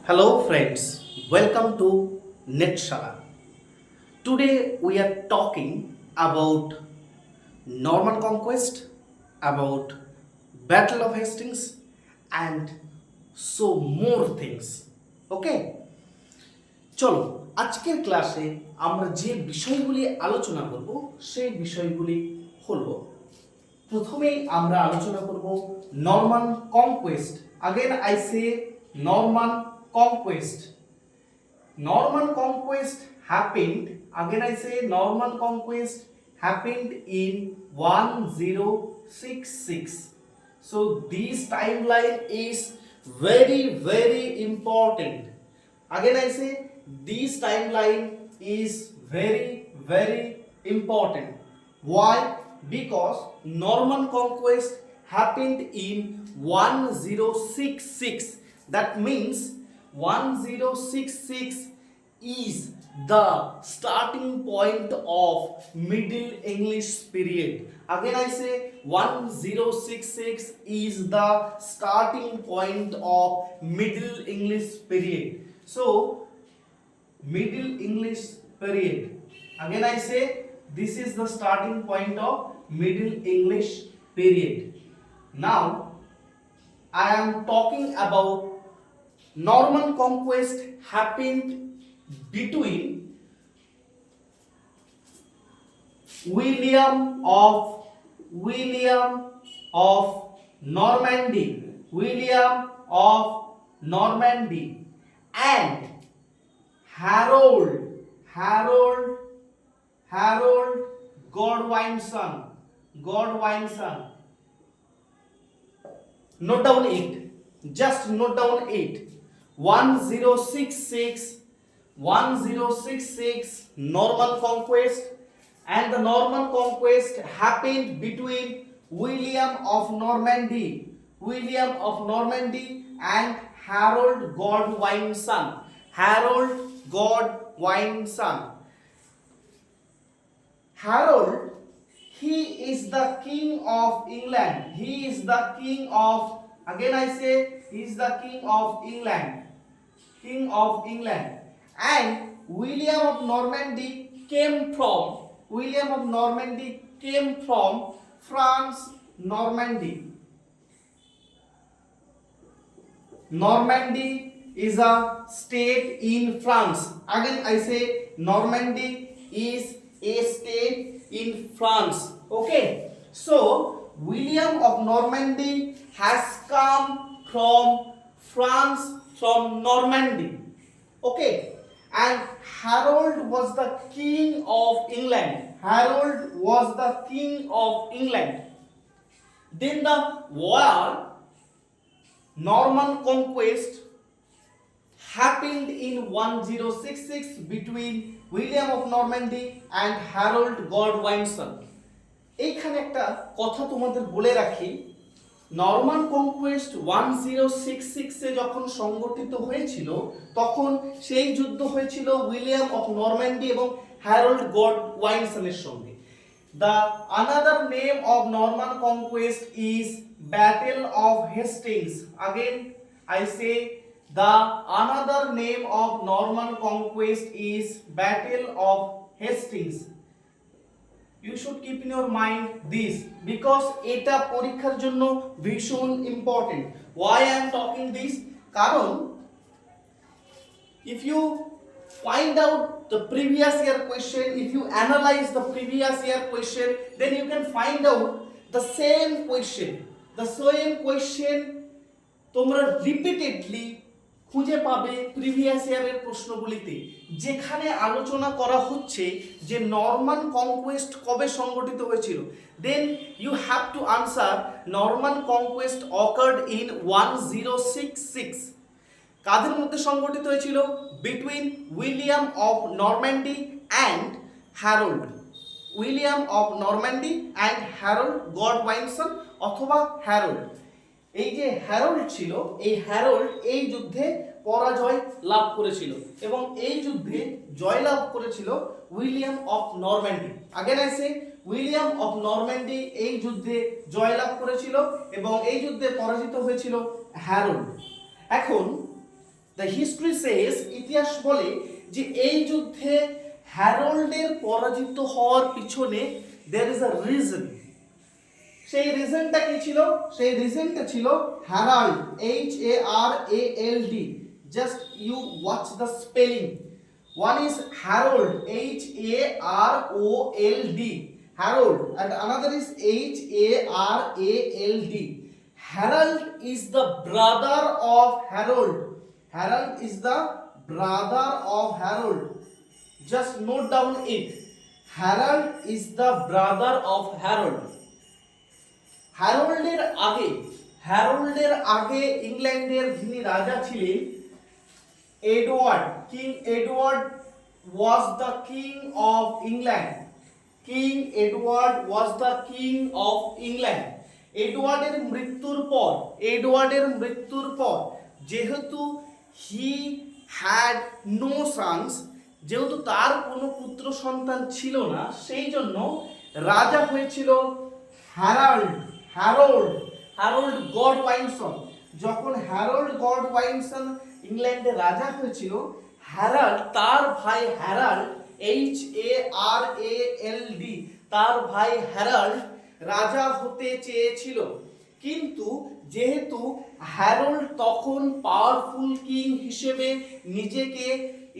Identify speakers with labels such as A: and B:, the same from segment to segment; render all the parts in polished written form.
A: Hello friends, welcome to Netshala. Today we are talking about Norman conquest, about Battle of Hastings and so more things. Okay? চলো আজকের ক্লাসে আমরা যে বিষয়গুলি আলোচনা করব সেই বিষয়গুলি হলো প্রথমেই আমরা আলোচনা করব Norman conquest. Again I say Norman conquest. Norman conquest happened, again I say Norman conquest happened in 1066. So this timeline is very important. Again I say this timeline is very important. Why? Because Norman conquest happened in 1066. That means 1066 is the starting point of Middle English period. Again I say 1066 is the starting point of Middle English period. So Middle English period. Again I say this is the starting point of Middle English period. Now I am talking about Norman conquest happened between William of Normandy and Harold Godwinson. Note down it. Just note down it. 1066 Norman conquest, and the Norman conquest happened between William of Normandy and Harold Godwinson. Harold, he is the king of England. Again I say he is the king of England. And William of Normandy came from France. Normandy is a state in France. Again I say Normandy is a state in France. Okay, so William of Normandy has come from France, from Normandy. Okay, and Harold was the king of England. Then the war, Norman conquest, happened in 1066 between William of Normandy and Harold Godwinson. এইখানে একটা কথা তোমাদের বলে রাখি, Norman conquest 1066 এ যখন সংগঠিত হয়েছিল তখন সেই যুদ্ধ হয়েছিল উইলিয়াম অফ নরম্যান্ডি এবং হ্যারল্ড গডওয়াইনসনের সঙ্গে। The another name of Norman conquest is battle of Hastings. Again I say the another name of Norman conquest is battle of Hastings. You should keep in your mind this because এটা পরীক্ষার জন্য ভীষণ important. Why I am talking this? কারণ if you find out the previous year question, if you analyze the previous year question, then you can find out the same question তোমরা repeatedly খুঁজে পাবে previous ইয়ারের প্রশ্নগুলিতে, যেখানে আলোচনা করা হচ্ছে যে নরমান কনকোয়েস্ট কবে সংগঠিত হয়েছিল। Then you have to answer Norman conquest occurred in 1066। কাদের মধ্যে সংগঠিত হয়েছিল? Between William of Normandy and Harold Godwinson অথবা হ্যারোল্ড। এই যে হ্যারোল্ড ছিল, এই হ্যারোল্ড এই যুদ্ধে পরাজয় লাভ করেছিল এবং এই যুদ্ধে জয়লাভ করেছিল William of Normandy. Again I say William of Normandy এই যুদ্ধে জয়লাভ করেছিল এবং এই যুদ্ধে পরাজিত হয়েছিল হ্যারোল্ড। এখন দ্য হিস্ট্রি সেজ, ইতিহাস বলে যে এই যুদ্ধে হ্যারল্ডের পরাজিত হওয়ার পিছনে দেয়ার ইজ আ রিজন। সেই রিজনটা কি ছিল? সেই রিজনটা ছিল Harald, HARALD। Just you watch the spelling. One is Harold, HAROLD, Harold, and another is HARALD. Harold is the brother of Harold. Harold is the brother of Harold. Just note down it. Harold is the brother of Harold. হ্যারোল্ডের আগে ইংল্যান্ডের যিনি রাজা ছিলেন Edward, king Edward was the king of England. King Edward was the king of England. এডওয়ার্ডের মৃত্যুর পর যেহেতু he had no sons, যেহেতু তার কোনো পুত্র সন্তান ছিল না, সেই জন্য রাজা হয়েছিল হ্যারোল্ড গডওয়াইনসন। যখন হ্যারোল্ড গডওয়াইনসন ইংল্যান্ডে রাজা হয়েছিল, তার ভাই হ্যারাল্ড, HARALD, তার ভাই হ্যারাল্ড রাজা হতে চেয়েছিল। কিন্তু যেহেতু হ্যারোল্ড তখন পাওয়ারফুল কিং হিসেবে নিজেকে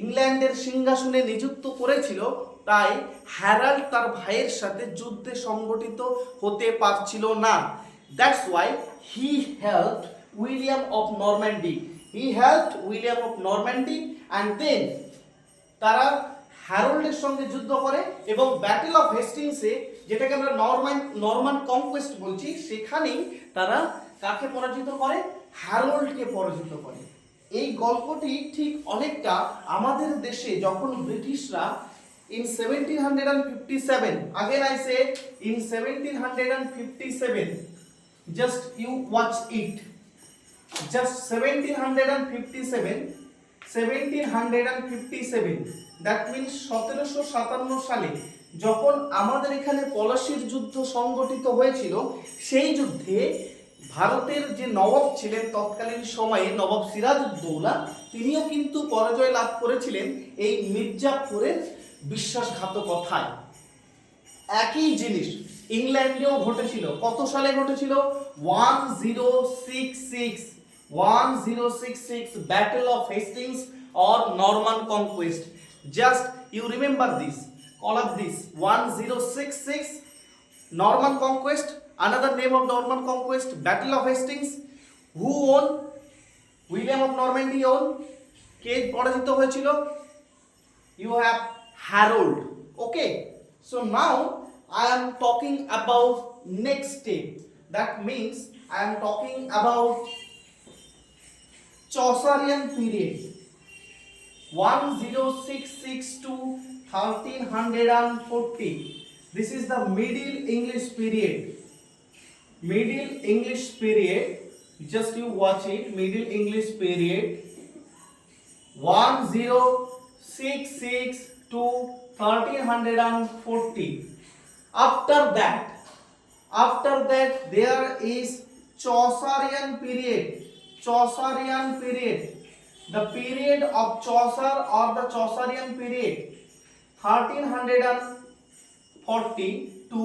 A: ইংল্যান্ডের সিংহাসনে নিযুক্ত করেছিল, তাই হ্যারাল্ড তার ভাইয়ের সাথে যুদ্ধে সংগঠিত হতে পারছিল না। That's why he helped William of Normandy and then তারা হ্যারোল্ডের সঙ্গে যুদ্ধ করে এবং ব্যাটেল অফ হেস্টিংসে, যেটাকে আমরা নরমান কনকোয়েস্ট বলছি, সেখানেই তারা কাকে পরাজিত করে? হ্যারোল্ডকে পরাজিত করে। এই গল্পটি ঠিক অনেকটা আমাদের দেশে যখন ব্রিটিশরা in 1757, again I say in 1757, just you watch it, just 1757, that means 1757 সালে যখন আমাদের এখানে পলাশির যুদ্ধ সংগঠিত হয়েছিল, সেই যুদ্ধে ভারতের যে নবাব ছিলেন তৎকালীন সময়ে, নবাব সিরাজউদ্দৌলা, তিনিও কিন্তু পরাজয় লাভ করেছিলেন এই মির্জাপুরের বিশ্বাসঘাতকতায়। একই জিনিস ইংল্যান্ডেও ঘটেছিল। কত সালে ঘটেছিল? 1066 battle of Hastings or Norman conquest. Just you remember this, call up this 1066 Norman conquest. Another name of Norman conquest, Battle of Hastings. Who won? William of Normandy won. কে পরাজিত হয়েছিল? You have Harold. Okay, so now I am talking about next step. That means I am talking about Chaucerian period, 1066 to 1340. This is the Middle English period. Just you watch it. Middle English period, 1066 to 1340. After that there is Chaucerian period. The period of Chaucer or the Chaucerian period, 1340 to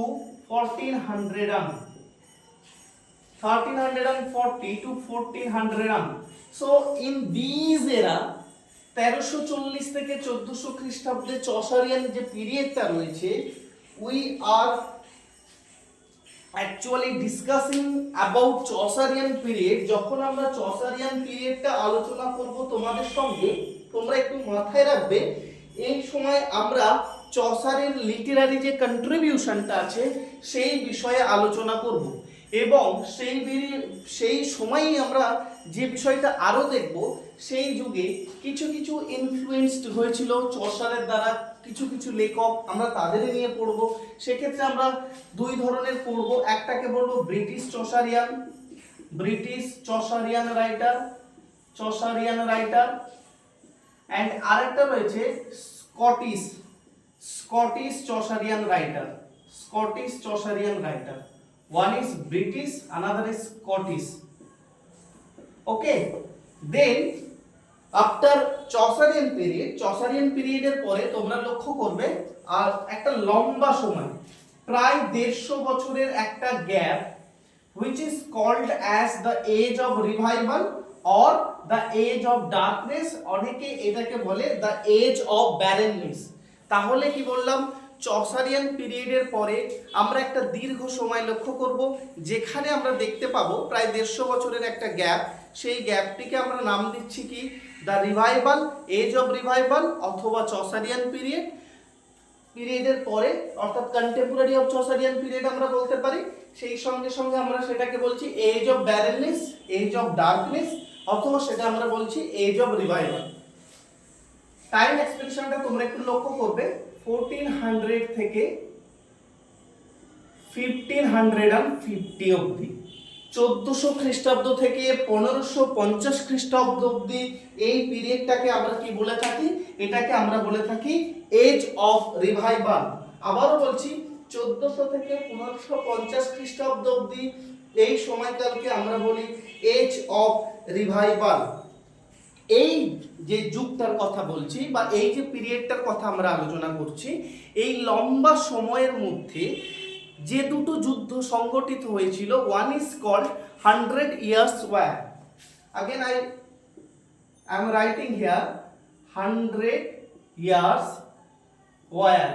A: 1400. So in these era 1340 থেকে 1400 খ্রিস্টাব্দে চসারিয়ান যে পিরিয়ডটা রয়েছে, we are actually discussing about Chaucerian period. যখন আমরা চসারিয়ান পিরিয়ডটা আলোচনা করব তোমাদের সঙ্গে, তোমরা একটু মাথায় রাখবে এই সময় আমরা চসারের লিটারারি যে কন্ট্রিবিউশনটা আছে সেই বিষয়ে আলোচনা করব এবং সেই সময়ই আমরা যে বিষয়টা আরো দেখব, সেই যুগে কিছু কিছু ইনফ্লুয়েন্সড হয়েছিল চসারের দ্বারা কিছু কিছু লেখক, আমরা তাদের নিয়ে পড়ব। সেক্ষেত্রে আমরা দুই ধরনের পড়ব, একটাকে বলবো ব্রিটিশ চসারিয়ান রাইটার অ্যান্ড আরেকটা রয়েছে Scottish Chaucerian writer. One is British, another is Scottish. Okay, then after Chaucerian পিরিয়ডের পরে তোমরা লক্ষ্য করবে আর একটা লম্বা সময় প্রায় 150 বছরের একটা gap which is called as the age of revival or the age of darkness, অনেকে এটাকে বলে the age of barrenness। তাহলে কি বললাম, চসারিয়ান পিরিয়ডের পরে আমরা একটা দীর্ঘ সময় লক্ষ্য করব যেখানে আমরা দেখতে পাবো প্রায় 150 বছরের একটা গ্যাপ। সেই গ্যাপটিকে আমরা নাম দিচ্ছি কি, the revival, age of revival অথবা চসারিয়ান পিরিয়ডের পরে, অর্থাৎ কন্টেম্পোরারি অফ চসারিয়ান পিরিয়ড আমরা বলতে পারি। সেই সঙ্গে সঙ্গে আমরা সেটাকে বলছি age of barrenness, age of darkness, অথবা সেটা আমরা বলছি এজ অফ রিভাইভাল। টাইম এক্সপেকটেশনটা তোমরা একটু লক্ষ্য করবে, 1400 থেকে 1550 অবধি, 1400 খ্রিস্টাব্দ থেকে 1550 খ্রিস্টাব্দ অবধি এই পিরিয়ডটাকে আমরা কি বলে থাকি, এটাকে আমরা বলে থাকি এজ অফ রিভাইভাল। আবারও বলছি, 1400 থেকে 1550 খ্রিস্টাব্দ অবধি এই সময়কালকে আমরা বলি এজ অফ রিভাইভাল। এই যে যুগটার কথা বলছি বা এই যে পিরিয়ডটার কথা আমরা আলোচনা করছি, এই লম্বা সময়ের মধ্যে যে দুটো যুদ্ধ সংগঠিত হয়েছিল, one is called 100 years war। again I am writing here 100 years war,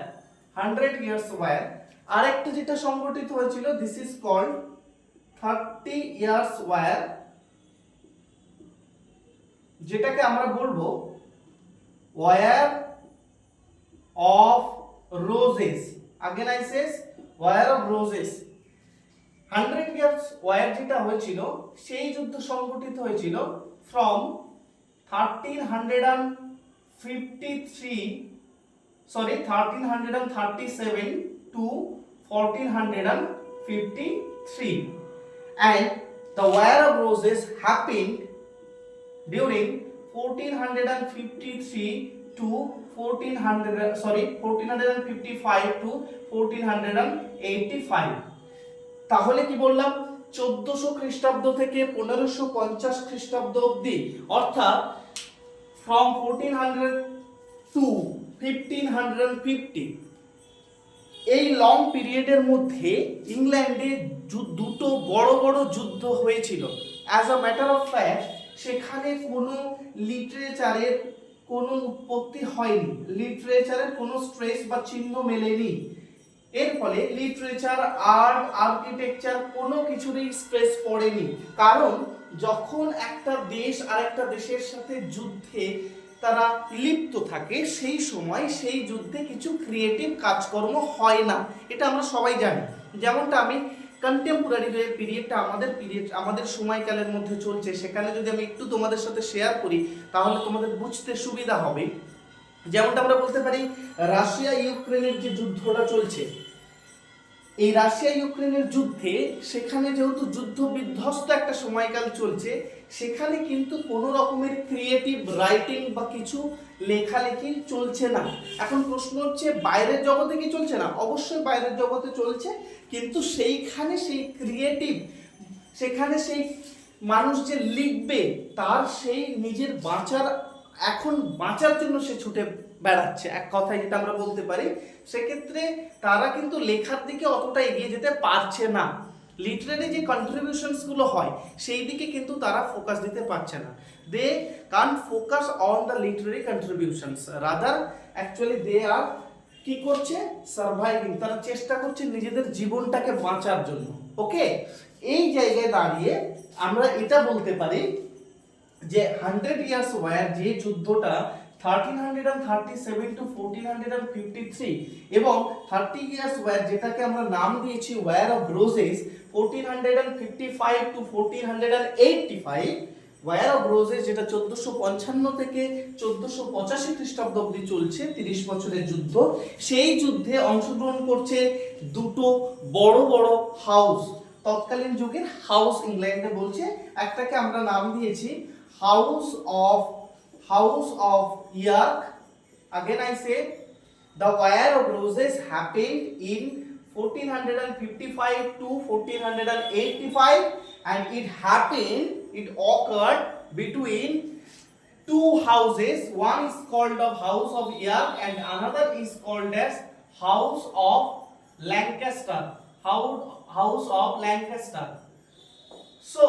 A: 100 years war। আরেকটা যেটা সংগঠিত হয়েছিল, this is called 30 years war, যেটাকে আমরা বলবো war of roses. again I says war of roses. 100 years war যেটা হয়েছিল, সেই যুদ্ধ সংগঠিত হয়েছিল from 1337 to 1453, and the War of Roses happened during 1453 to 1455 to 1485। তাহলে কি বললাম, 1400 খ্রিস্টাব্দ থেকে 1550 খ্রিস্টাব্দ অবধি, অর্থাৎ from 1400 to 1550, এই লং পিরিয়ডের মধ্যে ইংল্যান্ডে দুটো বড় বড় যুদ্ধ হয়েছিল। As a matter of fact, সেখানে কোনো লিটারেচারের কোনো উৎপত্তি হয়নি, লিটারেচারের কোনো স্ট্রেস বা চিহ্ন মেলেনি। এর ফলে লিটারেচার, আর্ট, আর্কিটেকচার কোনো কিছুরই স্ট্রেস পড়েনি। কারণ যখন একটা দেশ আর একটা দেশের সাথে যুদ্ধে তারা লিপ্ত থাকে, সেই সময় সেই যুদ্ধে কিছু ক্রিয়েটিভ কাজকর্ম হয় না, এটা আমরা সবাই জানি। যেমনটা আমি কন্টেম্পোরারি যে পিরিয়ডটা আমাদের সময়কালের মধ্যে চলছে, সেখানে যদি আমি একটু তোমাদের সাথে শেয়ার করি তাহলে তোমাদের বুঝতে সুবিধা হবে। যেমনটা আমরা বলতে পারি, রাশিয়া ইউক্রেনের যে যুদ্ধটা চলছে, এই রাশিয়া ইউক্রেনের যুদ্ধে সেখানে যেহেতু যুদ্ধ বিধ্বস্ত একটা সময়কাল চলছে, সেখানে কিন্তু কোনো রকমের ক্রিয়েটিভ রাইটিং বা কিছু লেখালেখি চলছে না। এখন প্রশ্ন হচ্ছে, বাইরের জগতে কি চলছে না? অবশ্যই বাইরের জগতে চলছে, কিন্তু সেইখানে সেই ক্রিয়েটিভ, সেখানে সেই মানুষ যে লিখবে, তার সেই নিজের বাঁচার জন্য সে ছুটে বেড়াচ্ছে, এক কথায় যেটা আমরা বলতে পারি। সেক্ষেত্রে তারা কিন্তু লেখার দিকে অতটা এগিয়ে যেতে পারছে না। লিটারারি যে কন্ট্রিবিউশনস গুলো হয় সেই দিকে কিন্তু তারা ফোকাস দিতে পারছে না। They can't focus on the literary contributions, rather actually they are কি করছে, সার্ভাইভিং, তারা চেষ্টা করছে নিজেদের জীবনটাকে বাঁচার জন্য। ওকে, এই জায়গায় দাঁড়িয়ে আমরা এটা বলতে পারি যে 100 ইয়ার্স ওয়ার, যে যুদ্ধটা 1337 to 1453 এবং 30 ইয়ার্স ওয়ার, যেটাকে আমরা নাম দিয়েছি war of roses, 1455 to 1485, war of roses যেটা 1455 থেকে 1485 খ্রিস্টাব্দ অবধি চলছে, 30 বছরের যুদ্ধ। সেই যুদ্ধে অংশগ্রহণ করছে দুটো বড় বড় হাউস, তৎকালীন যুগের হাউস ইংল্যান্ডে বলছে। একটাকে আমরা নাম দিয়েছি house of York. Again I say the War of Roses happened in 1455 to 1485 and it occurred between two houses, one is called the house of York and another is called as house of Lancaster. House of Lancaster. So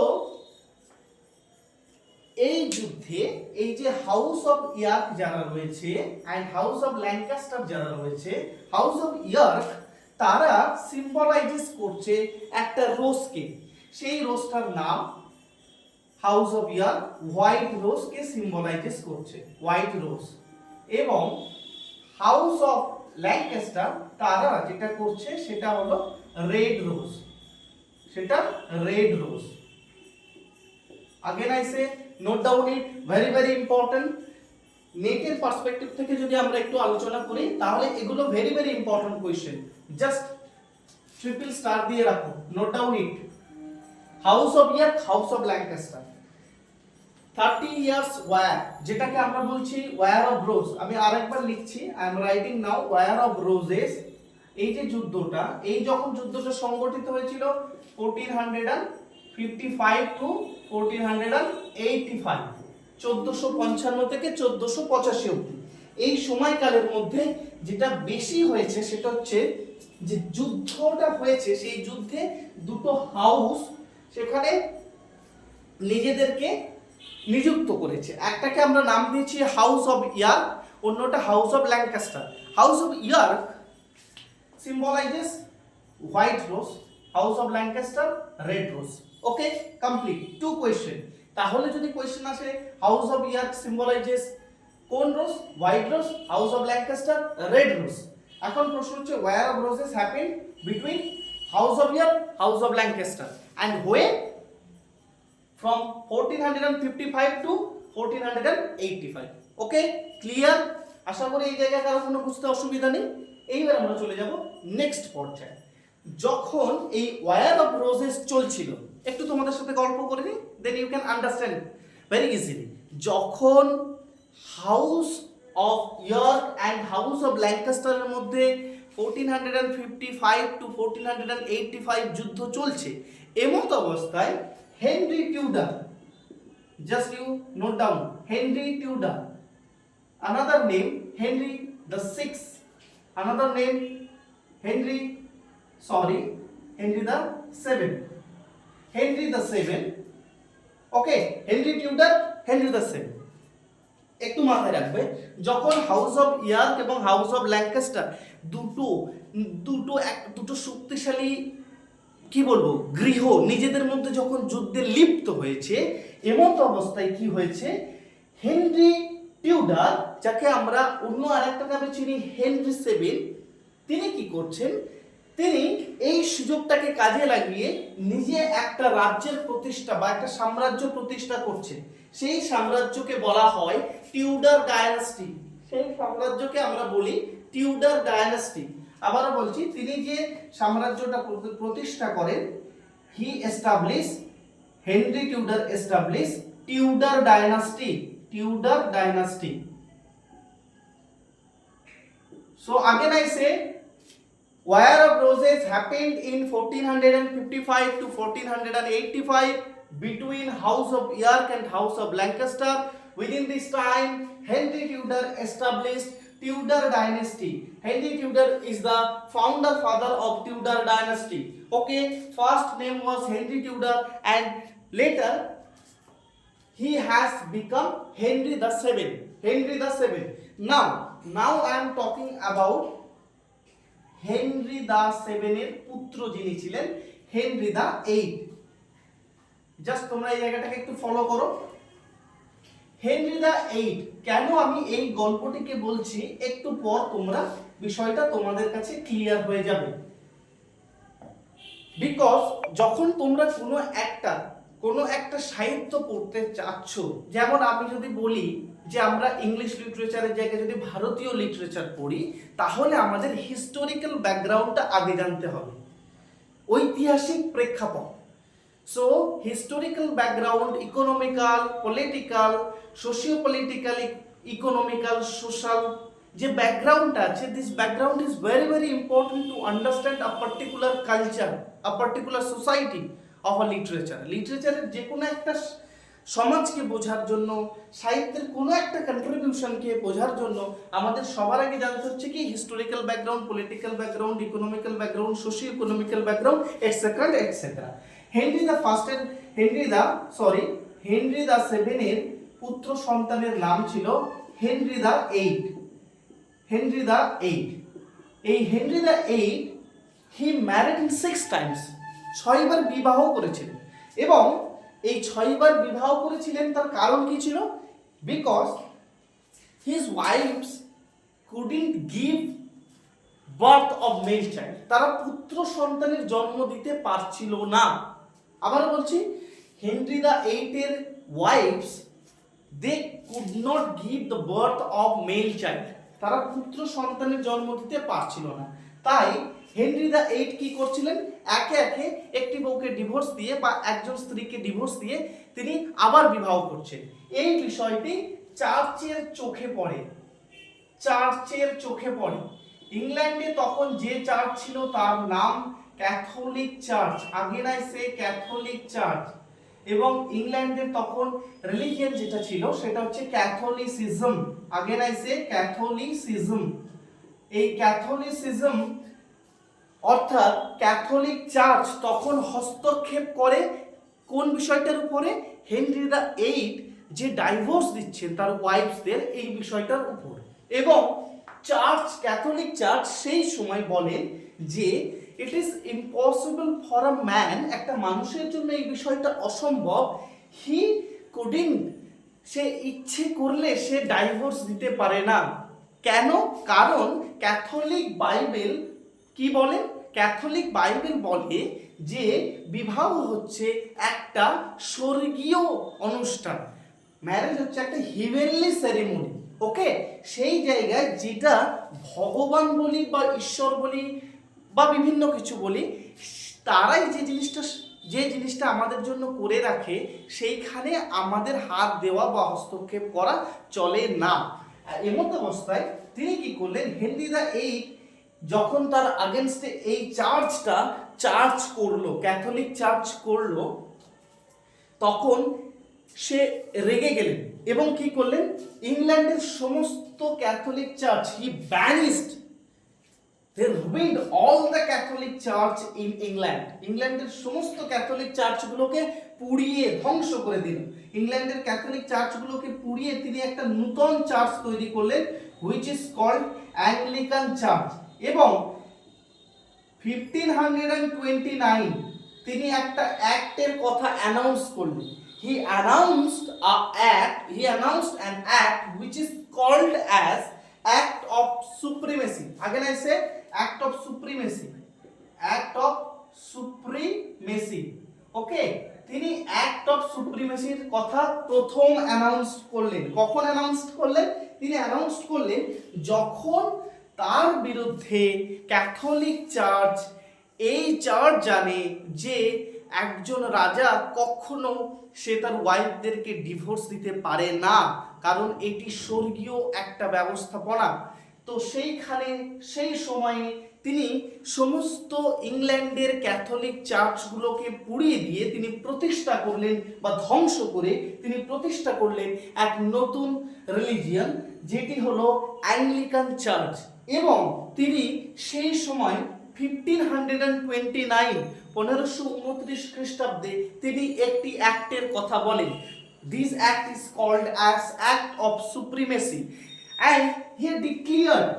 A: এই যুদ্ধে এই যে house of York যারা রয়েছে and house of Lancaster যারা রয়েছে, house of York তারা symbolizes করছে একটা রোজকে, সেই রোজটার নাম হাউস অফ ইয়র্ক হোয়াইট রোজকে সিম্বলাইজেস করছে, হোয়াইট রোজ। এবং হাউস অফ ল্যাঙ্কাস্টার তারা যেটা করছে সেটা হলো রেড রোজ, সেটা red rose. Again I say note down it, very very important. নেটের পার্সপেক্টিভ থেকে যদি আমরা একটু আলোচনা করি তাহলে এগুলো very very important question, just triple star দিয়ে রাখো, note down it. House of York, house of Lancaster, 30 years war, যেটাকে আমরা বলছি ওয়ার অফ রোজ। আমি আরেকবার লিখছি, I am writing now war of roses. এই যে যুদ্ধটা, এই যখন যুদ্ধটা সংগঠিত হয়েছিল 1455 টু 1485, 1455 থেকে 1485 অবধি এই সময়কালের মধ্যে যেটা বেশি হয়েছে সেটা হচ্ছে যে যুদ্ধটা হয়েছে, সেই যুদ্ধে দুটো হাউস সেখানে নিজেদেরকে নিযুক্ত করেছে। একটাকে আমরা নাম দিয়েছি হাউস অফ ইয়র্ক, অন্যটা house of Lancaster. House of York symbolizes white rose, house of Lancaster red rose. Okay, complete. Two question. তাহলে যদি কোশ্চেন আসে হাউস অফ ইয়র্ক symbolizes কোন rose? White rose. House of Lancaster red rose. এখন প্রশ্ন হচ্ছে war of roses happened between house of York, house of Lancaster and when from 1455 to 1485. Okay, clear? আশা করি এই জায়গায় কারো কোনো বুঝতে অসুবিধা নেই। এইবার আমরা চলে যাব নেক্সট পর্যায়ে। যখন এই ওয়্যার অফ রোজেস চলছিল, একটু তোমাদের সাথে গল্প করে নিই, then you can understand very easily. যখন house of York and house of ল্যাঙ্কাস্টারের মধ্যে 1455 টু 1485 যুদ্ধ চলছে, এমত অবস্থায় Henry Tudor, just you note down, Henry Tudor, another name Henry the Sixth, another name Henry the Seventh, Henry the Seventh, okay, Henry Tudor, Henry the Seventh। একটু মাথায় রাখবে, যখন হাউস অফ ইয়র্ক এবং house of Lancaster দুটো শক্তিশালী কি বলবো গৃহ নিজেদের মধ্যে যখন যুদ্ধে লিপ্ত হয়েছে, এমত অবস্থায় কি হয়েছে, হেনরি টিউডার, যাকে আমরা অন্য আরেকটা নামে চিনি হেনরি সেভেন, তিনি কি করছেন, তিনি এই সুযোগটাকে কাজে লাগিয়ে নিজে একটা রাজ্যের প্রতিষ্ঠা বা একটা সাম্রাজ্য প্রতিষ্ঠা করছেন। সেই সাম্রাজ্যকে বলা হয় টিউডার ডায়নাস্টি, সেই সাম্রাজ্যকে আমরা বলি টিউডার ডায়নাস্টি। আবারও বলছি, তিনি যে সাম্রাজ্যটা প্রতিষ্ঠা করেন, Henry Tudor establish Tudor dynasty, Tudor dynasty. So again I say War of Roses happened in 1455 to 1485 between House of York and House of Lancaster. Within this time, Henry Tudor established Tudor dynasty. Henry Tudor is the founder father of Tudor dynasty. Okay, first name was Henry Tudor and later he has become Henry the Seventh. Henry the Seventh. Now I am talking about Henry the Seventh এর পুত্র যিনি ছিলেন Henry the Eighth. Just তোমরা এই জায়গাটাকে একটু follow করো। Henry the Eighth, কেন আমি এই গল্পটিকে বলছি, একটু পর তোমরা বিষয়টা তোমাদের কাছে ক্লিয়ার হয়ে যাবে। বিকজ যখন তোমরা কোনো একটা সাহিত্য পড়তে চাচ্ছ, যেমন আমি যদি বলি যে আমরা ইংলিশ লিটারেচারের জায়গায় যদি ভারতীয় লিটারেচার পড়ি, তাহলে আমাদের হিস্টোরিক্যাল ব্যাকগ্রাউন্ডটা আগে জানতে হবে, ঐতিহাসিক প্রেক্ষাপট। So historical background, economical, political, socio political, economical, social যে ব্যাকগ্রাউন্ডটা আছে, this background is very very important to understand a particular culture, a particular society of a literature. লিটারেচারের যে কোনো একটা সমাজকে বোঝার জন্য, সাহিত্যের কোনো একটা কন্ট্রিবিউশনকে বোঝার জন্য আমাদের সবার আগে জানতে হচ্ছে কি historical background, political background, economical background, socio economical background, etcetera etcetera. Henry the সেভেনের পুত্র সন্তানের নাম ছিল হেনরি দ্য এইট। এই Henry the eight he married in 6 times, 6বার বিবাহ করেছিলেন। এবং এই 6বার বিবাহ করেছিলেন তার কারণ কি ছিল? Because his wives couldn't give birth of male child, তারা পুত্র সন্তানের জন্ম দিতে পারছিল না। আবার বলছি, হেনরি দ্য এইটের wives they could not give the birth of male child, তারা পুত্র সন্তানের জন্ম দিতে পারছিল না। তাই হেনরি দ্য এইট কি করছিলেন? একে একে একটি বউকে ডিভোর্স দিয়ে বা একজন স্ত্রীকে ডিভোর্স দিয়ে তিনি আবার বিবাহ করছেন। এই বিষয়টি চার্চের চোখে পড়ে। ইংল্যান্ডে তখন যে চার্চ ছিল তার নাম Catholic church, again I say Catholic church. এবং ইংল্যান্ডের তখন রিলিজিয়ন যেটা ছিল সেটা হচ্ছে Catholicism, again I say Catholicism. এই ক্যাথলিসিজম অর্থাৎ ক্যাথলিক চার্চ তখন হস্তক্ষেপ করে কোন বিষয়টার উপরে? হেনরি দ্য এইট যে ডাইভোর্স দিচ্ছেন তার ওয়াইফসদের, এই বিষয়টার উপর। এবং ক্যাথলিক চার্চ সেই সময় বলেন যে it is impossible for a man, একটা মানুষের জন্য এই বিষয়টা অসম্ভব, হি কুডন্ট, সে ইচ্ছে করলে সে ডাইভোর্স দিতে পারে না। কেন? কারণ ক্যাথলিক বাইবেল কি বলে? ক্যাথলিক বাইবেল বলে যে বিবাহ হচ্ছে একটা স্বর্গীয় অনুষ্ঠান, ম্যারেজ হচ্ছে একটা হিভেনলি সেরিমনি। ওকে, সেই জায়গায় যেটা ভগবান বলি বা ঈশ্বর বলি বা বিভিন্ন কিছু বলি, তারাই যে জিনিসটা আমাদের জন্য করে রাখে, সেইখানে আমাদের হাত দেওয়া বা হস্তক্ষেপ করা চলে না। এমত অবস্থায় তিনি কি করলেন? হেনরি দ্য এইট যখন তার আগেনস্টে এই চার্চ করলো, ক্যাথলিক চার্চ করলো, তখন সে রেগে গেলেন এবং কি করলেন? ইংল্যান্ডের সমস্ত Catholic church he ব্যানিস্ট, they ruined all the Catholic church in England, ইংল্যান্ডের সমস্ত ক্যাথলিক চার্চগুলোকে পুড়িয়ে ধ্বংস করে দিল। ইংল্যান্ডের ক্যাথলিক চার্চগুলোকে পুড়িয়ে তিনি একটা নতুন চার্চ তৈরি করলেন, which is called Anglican church. এবং 1529 তিনি একটা অ্যাক্টের কথা অ্যানাউন্স করলেন। He announced an act which is called as Act of Supremacy. Again I say Act of Supremacy. ওকে, তিনি অ্যাক্ট অফ সুপ্রিমেসির কথা প্রথম অ্যানাউন্স করলেন। কখন অ্যানাউন্স করলেন? তিনি অ্যানাউন্স করলেন যখন তার বিরুদ্ধে ক্যাথলিক চার্চ, এই চার্চ জানে যে একজন রাজা কখনো সে তার ওয়াইফদেরকে ডিভোর্স দিতে পারে না, কারণ এটি স্বর্গীয় একটা ব্যবস্থাপনা। তো সেই সময়ে তিনি সমস্ত ইংল্যান্ডের ক্যাথলিক চার্চগুলোকে পুড়িয়ে দিয়ে তিনি প্রতিষ্ঠা করলেন বা ধ্বংস করে তিনি প্রতিষ্ঠা করলেন এক নতুন রিলিজিয়ন, যেটি হলো অ্যাংলিকান চার্চ। এবং তিনি সেই সময় 1529 খ্রিস্টাব্দে তিনি একটি অ্যাক্টের কথা বলেন। This act is called as Act of Supremacy, and he declared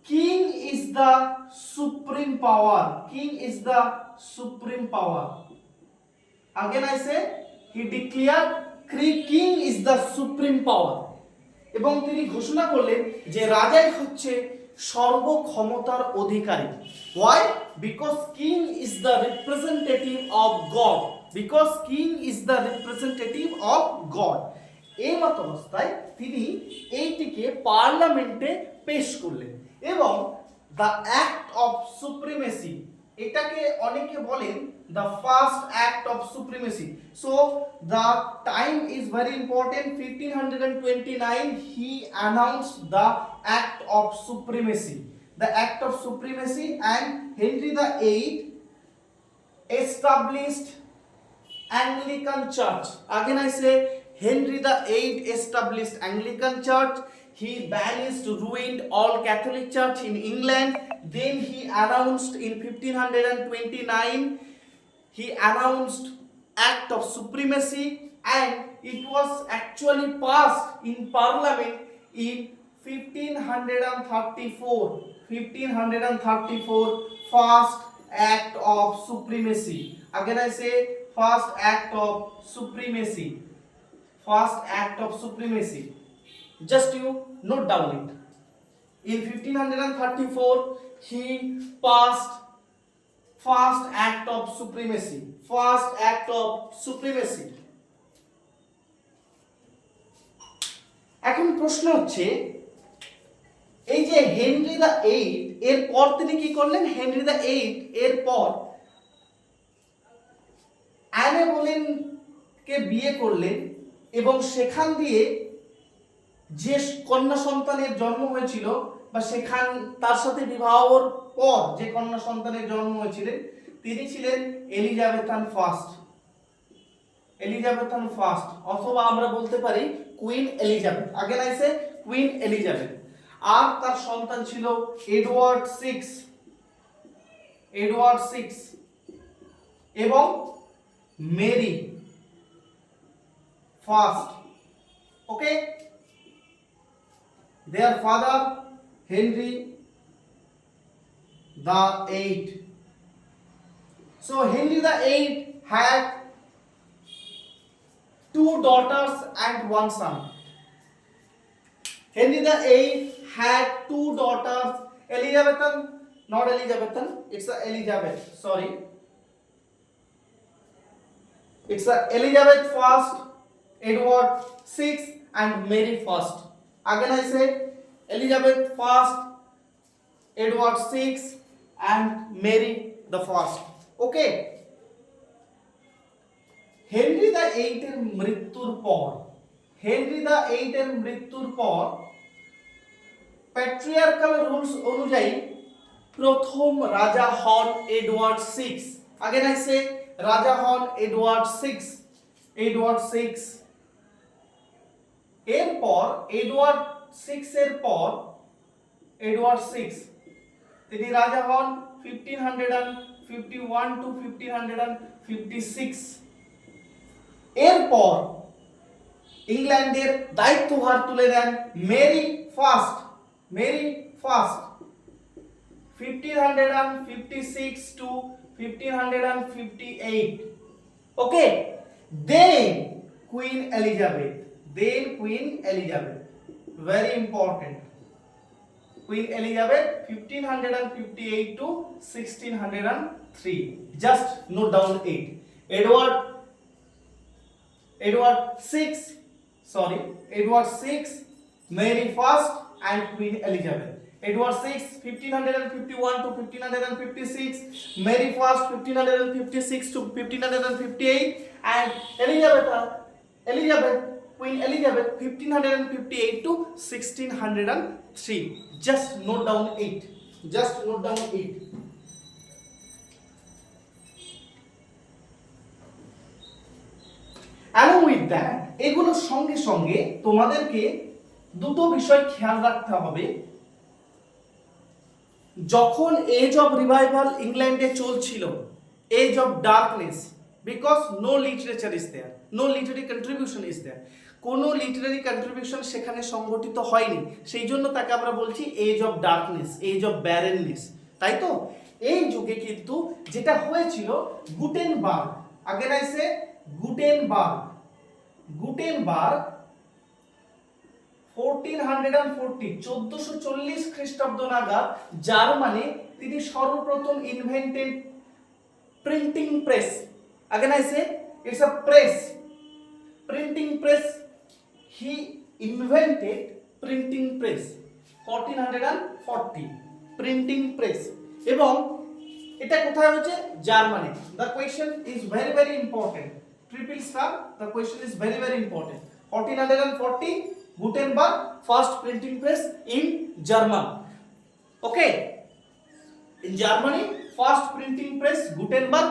A: king is the supreme power. Again I say, he declared king is the supreme power. এবং তিনি ঘোষণা করলেন যে রাজাই হচ্ছে সর্বক্ষমতার অধিকারী। Why? Because king is the representative of God. এই মত অবস্থায় তিনি এইটিকে পার্লামেন্টে পেশ করলেন। এবং দ্য অ্যাক্ট অফ সুপ্রিমেসি, এটাকে অনেকে বলেন the first act of supremacy. So the time is very important. 1529 he announced the act of supremacy, and Henry the 8th established Anglican Church. Again I say Henry VIII established Anglican Church. He banished, ruined all Catholic Church in England. Then he announced in 1529, he announced Act of Supremacy, and it was actually passed in Parliament in 1534. 1534, First Act of Supremacy. Again I say First Act of Supremacy. First Act of Supremacy. Just you note down it. In 1534, he passed First Act of Supremacy. First Act of Supremacy. এখন প্রশ্ন হচ্ছে, এই যে Henry the eight এর পর তিনি কি করলেন? হেনরি দ্য এইট এর পর অ্যানে বোলেনকে বিয়ে করলেন এবং সেখান দিয়ে যে কন্যা সন্তানের জন্ম হয়েছিল বা সেখান তার সাথে বিবাহর পর যে কন্যা সন্তানের জন্ম হয়েছিলেন তিনি ছিলেন এলিজাবেথান ফার্স্ট। এলিজাবেথান ফার্স্ট, অথবা আমরা বলতে পারি কুইন এলিজাবেথ। আগে নাইসে কুইন এলিজাবেথ। আর তার সন্তান ছিল এডওয়ার্ড সিক্স। এডওয়ার্ড সিক্স এবং Mary first. Okay, their father Henry the Eighth. So Henry the Eighth had two daughters and one son. Henry the Eighth had two daughters. Elizabethan, not Elizabethan, it's a Elizabeth, sorry. It's a Elizabeth first, Edward sixth and Mary first. Again I say Elizabeth first, Edward sixth and Mary the first. Okay. Henry the eight এর মৃত্যুর পর, Henry the eight এর মৃত্যুর পর patriarchal rules অনুযায়ী প্রথম রাজা হন এডওয়ার্ড সিক্স। আগেন আই সে রাজা হন এডওয়ার্ড সিক্স। এডওয়ার্ড সিক্স এরপর এডওয়ার্ড সিক্স এর পর এডওয়ার্ড সিক্স তিনি রাজা হন 1551 টু 1556। এরপর ইংল্যান্ডের দায়িত্বভার তুলে নেন Mary first. Mary first 1556 to 1558. Okay, then Queen Elizabeth. Then Queen Elizabeth, very important. Queen Elizabeth 1558 to 1603. Just note down 8. Edward 6, sorry, Edward 6, Mary first and Queen Elizabeth. Edward 6 1551 to 1556, Mary first 1556 to 1558, and Elizabeth Queen Elizabeth 1558 to 1603. Just note down 8. Just note down 8. Along with that, এগুলোর সঙ্গে সঙ্গে তোমাদেরকে দুটো বিষয় খেয়াল রাখতে হবে। যখন এজ অফ রিভাইভাল ইংল্যান্ডে চলছিল, age of darkness, because no literature is there, no literary contribution is there, কোনো লিটারারি কন্ট্রিবিউশন সেখানে সংগঠিত হয়নি, সেই জন্য তাকে আমরা বলছি age of darkness, age of barrenness, তাই তো? এই যুগে কিন্তু যেটা হয়েছিল, Gutenberg, again I say Gutenberg 1440 খ্রিস্টাব্দ নাগাদ জার্মানি তিনি সর্বপ্রথম invented printing press. Again I say it's a press, printing press. He invented printing press 1440, printing press. এবং এটা কোথায় হয়েছে? Germany. The question is very very important, triple star, the question is very very important. 1440 Gutenberg first printing press in German. Okay, in Germany first printing press Gutenberg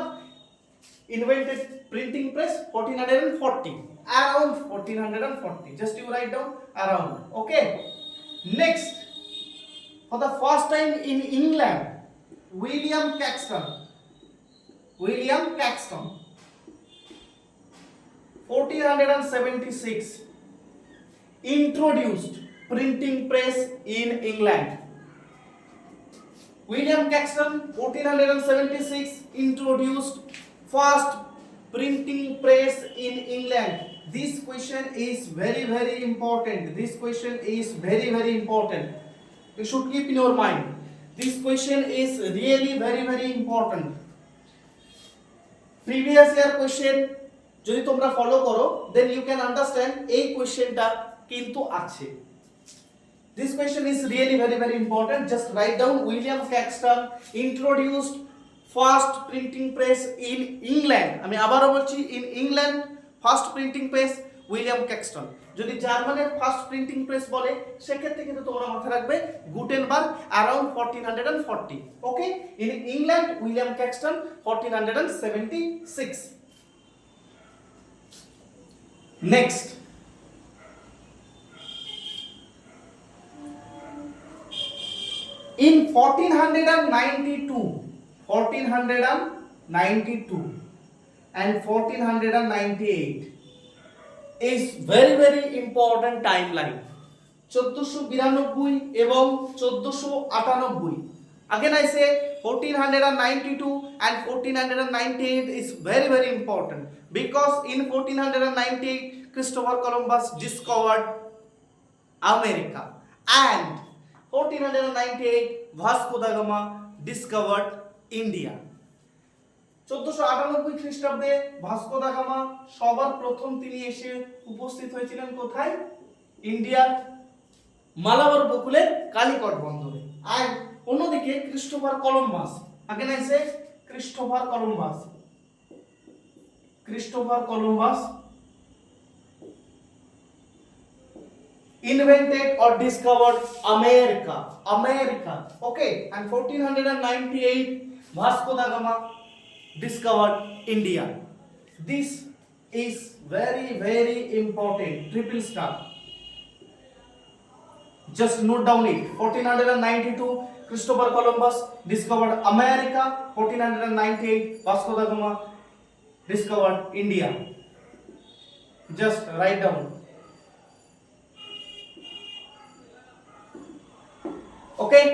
A: invented printing press? 1440. Around 1440. Just you write down around. Okay. Next, for the first time in England, William Caxton, 1476, introduced printing press in England. William Caxton, 1476, introduced first printing press in England. This question is very important. This question is very important. You should keep in your mind. This question is really very important. Previous year question যদি তোমরা follow করো, then you can understand এই কোশ্চেনটা কিন্তু আছে. This question is really very important. Just write down William Caxton introduced first printing press in England. আমি আবারও বলছি, in England first printing press William Caxton. যদি জার্মানের ফার্স্ট প্রিন্টিং প্রেস বলে সেক্ষেত্রে কিন্তু তোমরা মাথায় রাখবে Gutenberg around 1440. Okay, in England William Caxton 1476. Next, in 1492 and 1498 is very important timeline. 1492 এবং 1498. Again I say 1492 and 1498 is very important because in 1498 Christopher Columbus discovered America and 1498 Vasco da Gama discovered India. 1498 খ্রিস্টাব্দে Vasco da Gama সবার প্রথম তিনি এসে উপস্থিত হয়েছিলেন কোথায়? ইন্ডিয়ার মালাবার উপকূলের কালিকট বন্দরে। আর অন্যদিকে ক্রিস্টোফার কলম্বাস, আগে না এসে Christopher Columbus invented or discovered America. Okay, and 1498 Vasco da Gama discovered India. This is very important. Triple star. Just note down it. 1492 Christopher Columbus discovered America. 1498 Vasco da Gama discovered India. Just write down. Okay.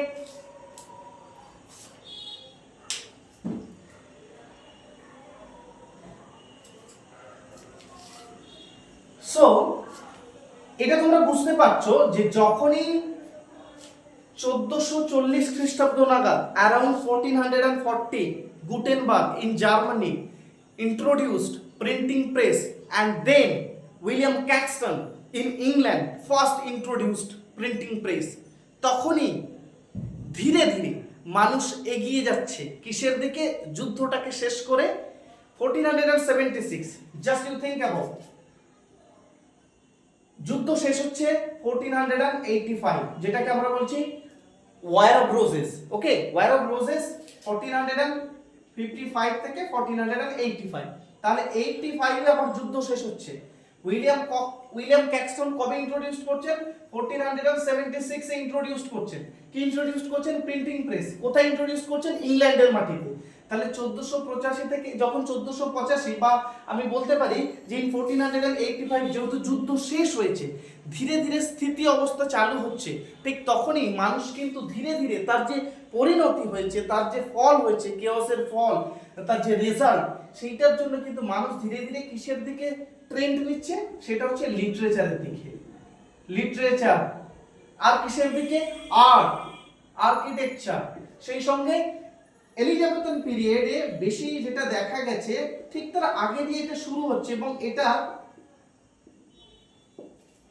A: So এটা তোমরা বুঝতে পারছো যে যখনই 1440 খ্রিস্টাব্দ নাগাদ around 1440 Gutenberg in Germany introduced printing press and then William Caxton in England first introduced printing press, তখনই ধীরে ধীরে মানুষ এগিয়ে যাচ্ছে কিসের দিকে? যুদ্ধটাকে শেষ করে 1476. জাস্ট ইউ থিংক অ্যাবাউট, যুদ্ধ শেষ হচ্ছে 1485, যেটাকে আমরা বলছি war of roses. Okay, war of roses 1455 থেকে 1485, তাহলে 85 এ আবার যুদ্ধ শেষ হচ্ছে। উইলিয়াম ক্যাক্সটন কবে ইন্ট্রোডিউস করছেন? 1476 এ ইন্ট্রোডিউস করছেন। কি ইন্ট্রোডিউস করছেন? Printing press. কোথায় ইন্ট্রোডিউস করছেন? ইংল্যান্ডের মাটিতে। তাহলে 1485 থেকে যখন 1485 বা আমি বলতে পারি যে ইন 1485 যেহেতু যুদ্ধ শেষ হয়েছে, ধীরে ধীরে স্থিতি অবস্থা চালু হচ্ছে, ঠিক তখনই মানুষ কিন্তু ধীরে ধীরে তার যে পরিণতি হয়েছে, তার যে ফল হয়েছে, কেওসের ফল, তার যে রেজাল্ট, সেইটার জন্য কিন্তু মানুষ ধীরে ধীরে কিসের দিকে ট্রেন্ড নিচ্ছে? সেটা হচ্ছে লিটারেচারের দিকে। লিটারেচার আর কিসের দিকে? Art, architecture. সেই সঙ্গে এলিজাবেথান পিরিয়ডে বেশি যেটা দেখা গেছে, ঠিক তার আগে দিয়ে এটা শুরু হচ্ছে এবং এটা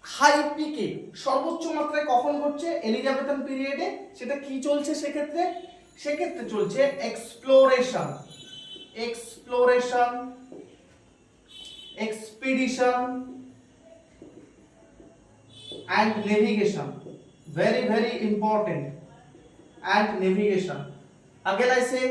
A: হাই পিকে সর্বোচ্চ মাত্রায় কখন ঘটছে? এলিজাবেথান পিরিয়ডে। সেটা কি চলছে সেক্ষেত্রে চলছে exploration, expedition and navigation. Very important. And navigation. Again I say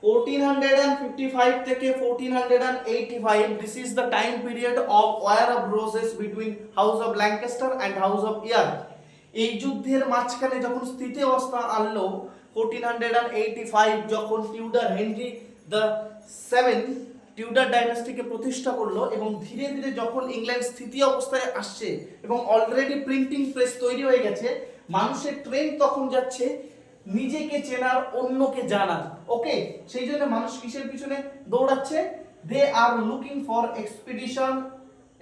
A: 1455 থেকে 1485, this is the time period of war of roses between House of Lancaster and House of York. এই যুদ্ধের মাঝখানে যখন স্থিতি অবস্থা আনলো 1485, যখন টিউডার হেনরি দ্য 7 টিউডার ডাইনাস্টিকে প্রতিষ্ঠা করলো এবং ধীরে ধীরে যখন ইংল্যান্ড স্থিতি অবস্থায় আসছে এবং অলরেডি প্রিন্টিং প্রেস তৈরি হয়ে গেছে, মানুষের ট্রেন্ড তখন যাচ্ছে নিজেকে চেনার, অন্যকে জানার। ওকে, সেই জন্য মানুষ কিসের পিছনে দৌড়াচ্ছে? They are looking for expedition,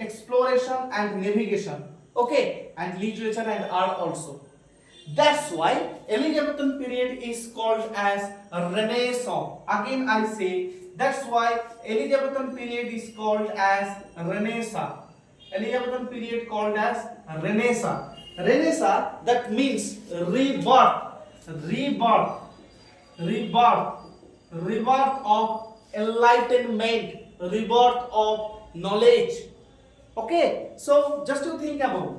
A: exploration and navigation, okay, and literature and art also. That's why Elizabethan period is called as Renaissance. Again I say, that's why Elizabethan period is called as Renaissance. Elizabethan period called as Renaissance. Renaissance, that means rebirth, rebirth, rebirth, rebirth of enlightenment, rebirth of knowledge. Okay, so just to think about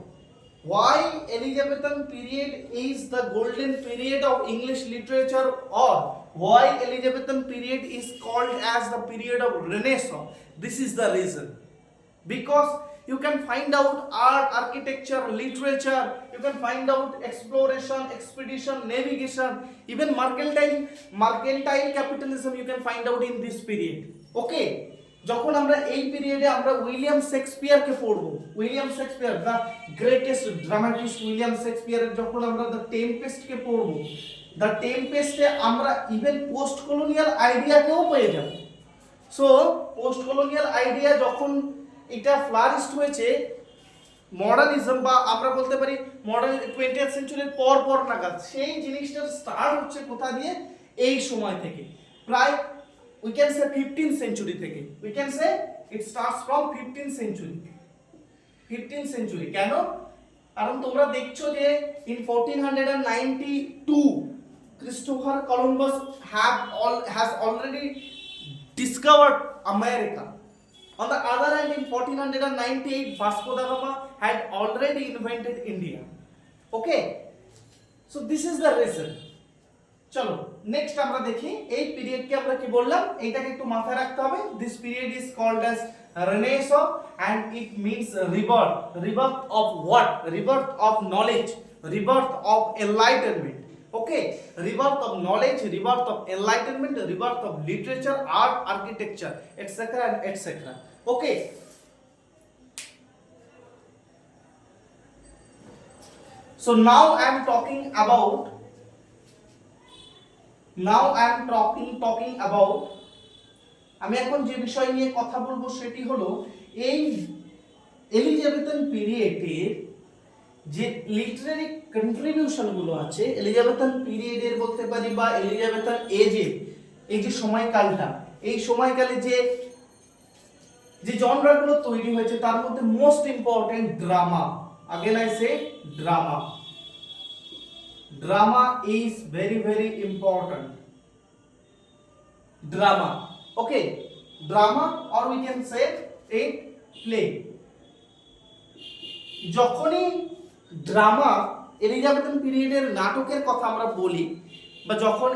A: why Elizabethan period is the golden period of English literature, or why Elizabethan period is called as the period of Renaissance. This is the reason, because you can find out art, architecture, literature, you can find out exploration, expedition, navigation, even mercantile capitalism you can find out in this period. Okay, যখন আমরা এই পিরিয়ডে আমরা William শেক্সপিয়ারকে পড়ব, William Shakespeare the greatest dramatist William শেক্সপিয়ারের যখন আমরা দ্য টেম্পেস্টকে পড়ব, দ্য টেম্পেস্টে আমরা ইভেন পোস্ট কলোনিয়াল আইডিয়াকেও পেয়ে যাব। সো পোস্ট কলোনিয়াল আইডিয়া যখন এটা ফ্লারিস্ট হয়েছে, মডার্নিজম বা আমরা বলতে পারি মডার্ন 20th সেঞ্চুরির পর পর নাগাদ, সেই জিনিসটার স্টার্ট হচ্ছে কোথা দিয়ে? এই সময় থেকে, প্রায় we can say 15th century থেকে, we can say it starts from 15th century, 15th century। কেন? কারণ তোমরা দেখছো যে in 1492 Christopher Columbus has already discovered America. On the other hand, in 1498 Vasco da Gama had already invented India. Okay, so this is the reason. চলো next আমরা দেখি এই পিরিয়ডকে আমরা কি বললাম, এইটাকে একটু মাথায় রাখতে হবে। This period is called as renaissance and it means rebirth, rebirth of what? Rebirth of knowledge, rebirth of enlightenment. Okay, rebirth of knowledge, rebirth of enlightenment, rebirth of literature, art, architecture, etc. and etc. Okay, so now I am talking about আমি এখন যে বিষয় নিয়ে কথা বলবো সেটি হলো এই এলিজাবেথান পিরিয়ডের যে লিটারারি কন্ট্রিবিউশন গুলো আছে, এলিজাবেথান পিরিয়ডের বলতে পারি বা এলিজাবেথান এজে এই যে সময়কালটা, এই সময়কালে যে জনরাগুলো তৈরি হয়েছে তার মধ্যে most important drama. Again I say drama. Drama is very very important. Drama, okay, drama or we can say a play. যখনই ড্রামা এলিজাবেথান পিরিয়ডের নাটকের কথা আমরা বলি, বা যখন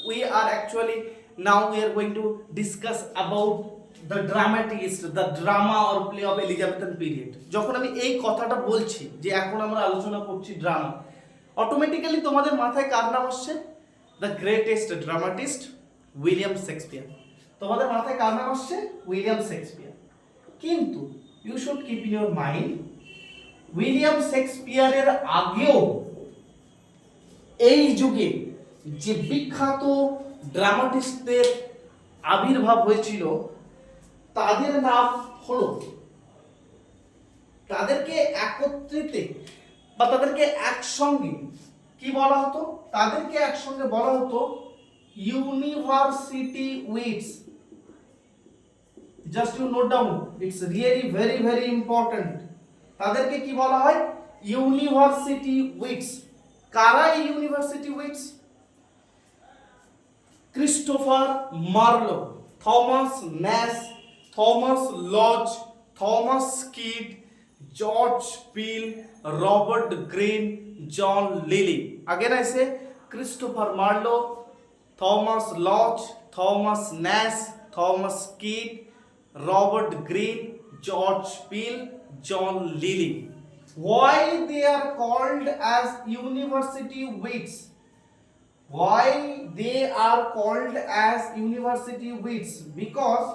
A: we are actually now we are going to discuss about the dramatist, the drama or play of Elizabethan period, যখন আমি এই কথাটা বলছি যে এখন আমরা আলোচনা করছি ড্রামা, অটোমেটিক্যালি তোমাদের মাথায় কার নাম আসছে? The greatest dramatist William Shakespeare. তোমাদের মাথায় কার নাম আসছে? William Shakespeare. কিন্তু you should keep in your mind, William শেক্সপিয়ারের আগেও এই যুগে যে বিখ্যাত ড্রামাটিস্টদের আবির্ভাব হয়েছিল তাদের নাম হলো, তাদেরকে একত্রিতে বা তাদেরকে একসঙ্গে কি বলা হতো? তাদেরকে একসঙ্গে বলা হতো university wits. Just you note down, it's really very very important. তাদেরকে কি বলা হয়? University wits. কারা এই university wits? Christopher Marlowe, Thomas Nashe, Thomas Lodge, Thomas Kyd, George Peele, Robert Greene, John Lyly. Again I say Christopher Marlowe, Thomas Lodge, Thomas Nashe, Thomas Kyd, Robert Greene, George Peele, John Lyly. Why they are called as university wits? Why they are called as university wits? Because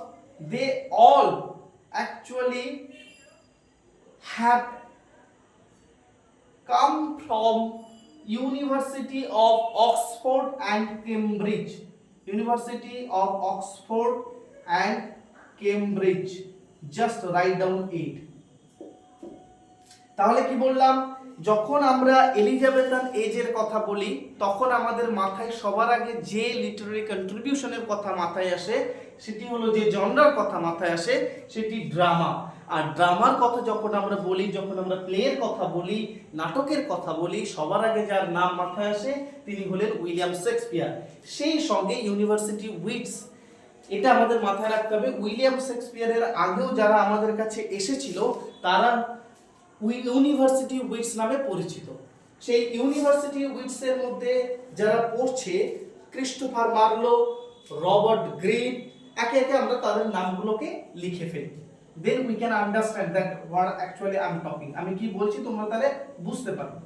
A: they all actually have come from University of Oxford and Cambridge. University of Oxford and Cambridge. Just write down it. তাহলে কি বললাম, যখন আমরা Elizabethan এজের কথা বলি তখন আমাদের মাথায় সবার আগে যে লিটারারি কন্ট্রিবিউশনের কথা মাথায় আসে সেটি হলো, যে জনরার কথা মাথায় আসে সেটি ড্রামা. আর ড্রামার কথা যখন আমরা বলি, যখন আমরা প্লেয়ের কথা বলি, নাটকের কথা বলি, সবার আগে যার নাম মাথায় আসে তিনি হলেন উইলিয়াম শেক্সপিয়ার. সেই সঙ্গে ইউনিভার্সিটি উইটস, এটা আমাদের মাথায় রাখতে হবে. উইলিয়াম শেক্সপিয়ারের আগেও যারা আমাদের কাছে এসেছিল তারা ইউনিভার্সিটি উইটস নামে পরিচিত. সেই ইউনিভার্সিটি উইটস এর মধ্যে যারা পড়ছে, ক্রিস্টোফার মার্লো, রবার্ট গ্রিন, একে একে আমরা তাদের নামগুলোকে লিখে ফেলি. Then we can understand that what actually I am talking. আমি কি বলছি তোমরা তাহলে বুঝতে পারবে.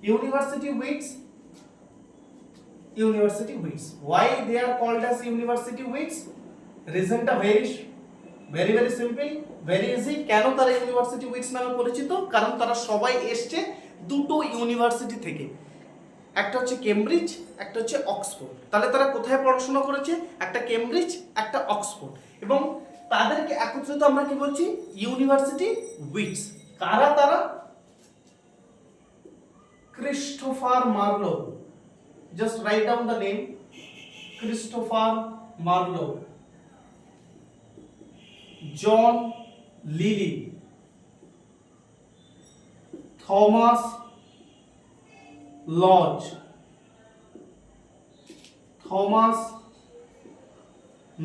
A: University wits, university wits. Why they are called as university wits? রিজনটা very very simple, very easy. কেন তারা ইউনিভার্সিটি উইটস নামে পরিচিত? কারণ তারা সবাই এসছে দুটো ইউনিভার্সিটি থেকে. একটা হচ্ছে কেমব্রিজ, একটা হচ্ছে অক্সফোর্ড. তাহলে তারা কোথায় পড়াশোনা করেছে? একটা কেমব্রিজ, একটা অক্সফোর্ড. এবং তাদেরকে একত্রিত আমরা কি বলছি? University wits. কারা তারা? Christopher Marlowe. Just write down the name. Christopher Marlowe, John Lyly, Thomas Lodge, Thomas